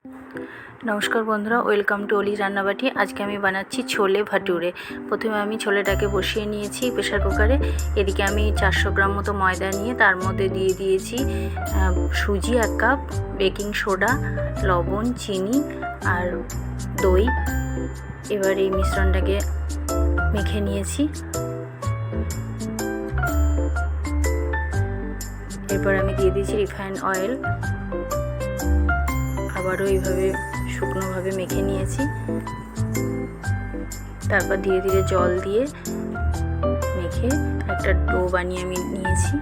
नमस्कार बंधुरा welcome to ओली रान्नाबाटी। आज के आमी बानाচ্ছি छोले भटूरे। प्रथमे आमी छोलेटाके बसिए निয়েছি प्रेसार कुकारे। एदिके आमी 400 ग्राम मतो मयदा निয়ে तार मধ্যে দিয়ে দিয়েছি সুজি 1 কাপ, বেকিং সোডা, লবণ, চিনি আর দই। এবার এই মিশ্রণটাকে মেখে নিয়েছি। এরপর আমি দিয়ে দিয়েছি রিফাইন্ড অয়েল। আবারও এইভাবে শুকনোভাবে মেখে নিয়েছি। তারপর ধীরে ধীরে জল দিয়ে মেখে একটা ডো বানিয়ে আমি নিয়েছি।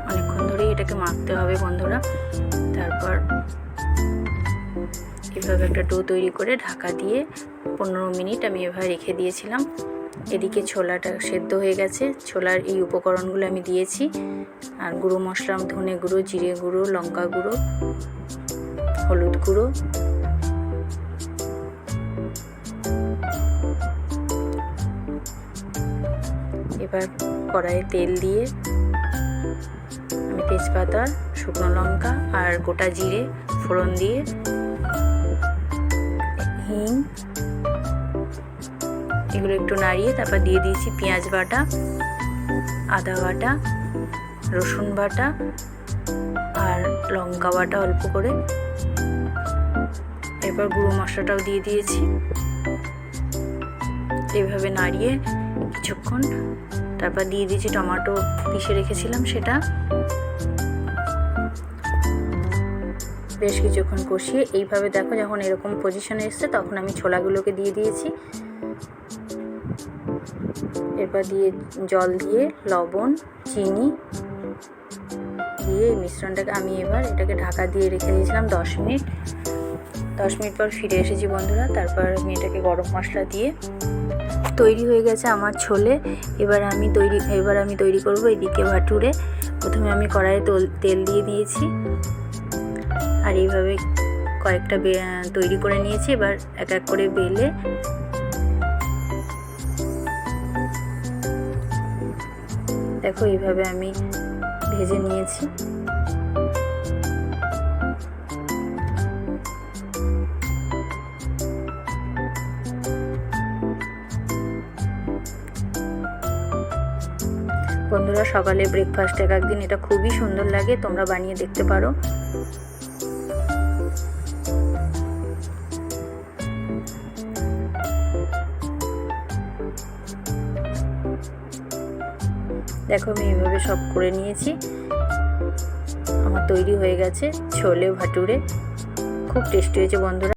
অনেকক্ষণ ধরেই এটাকে মাখতে হবে বন্ধুরা। তারপর এভাবে একটা ডো তৈরি করে ঢাকা দিয়ে 15 মিনিট আমি এভাবে রেখে দিয়েছিলাম। এদিকে ছোলাটা সেদ্ধ হয়ে গেছে। ছোলার এই উপকরণগুলো আমি দিয়েছি, আর গুঁড়ো মশলা ধনে গুঁড়ো, জিরে গুঁড়ো, লঙ্কা গুঁড়ো, হলুদ গুঁড়ো। এবার কড়াইয়ে তেল দিয়ে আমি তেজপাতা, শুকনো লঙ্কা আর গোটা জিরে ফোড়ন দিয়ে হিং এগুলো একটু নাড়িয়ে তারপর দিয়ে দিয়েছি পেঁয়াজ বাটা, আদা বাটা, রসুন বাটা আর লঙ্কা বাটা অল্প করে। এরপর গুঁড়ো মশলাটাও দিয়ে দিয়েছি। এইভাবে নাড়িয়ে কিছুক্ষণ তারপর দিয়ে দিয়েছি টমেটো পিষে রেখেছিলাম সেটা। বেশ কিছুক্ষণ কষিয়ে এইভাবে দেখো যখন এরকম পজিশনে এসছে তখন আমি ছোলাগুলোকে দিয়ে দিয়েছি। এরপর দিয়ে জল দিয়ে লবণ, চিনি দিয়ে এই মিশ্রণটাকে আমি এবার এটাকে ঢাকা দিয়ে রেখে দিয়েছিলাম 10 মিনিট। 10 মিনিট পর ফিরে এসেছি বন্ধুরা। তারপর আমি এটাকে গরম মশলা দিয়ে তৈরি হয়ে গেছে আমার ছোলে। এবার আমি তৈরি করব এদিকে ভাটুরে। প্রথমে আমি কড়াইয়ে তেল দিয়ে দিয়েছি আর এইভাবে কয়েকটা তৈরি করে নিয়েছি। এবার এক এক করে বেলে দেখো এইভাবে আমি ভেজে নিয়েছি। বন্ধুরা সকালে ব্রেকফাস্টে একদিন এটা খুবই সুন্দর লাগে, তোমরা বানিয়ে দেখতে পারো। দেখো আমি এইভাবে সব করে নিয়েছি। আমার তৈরি হয়ে গেছে ছোলে ভাটুরে। খুব টেস্টি হয়েছে বন্ধুরা।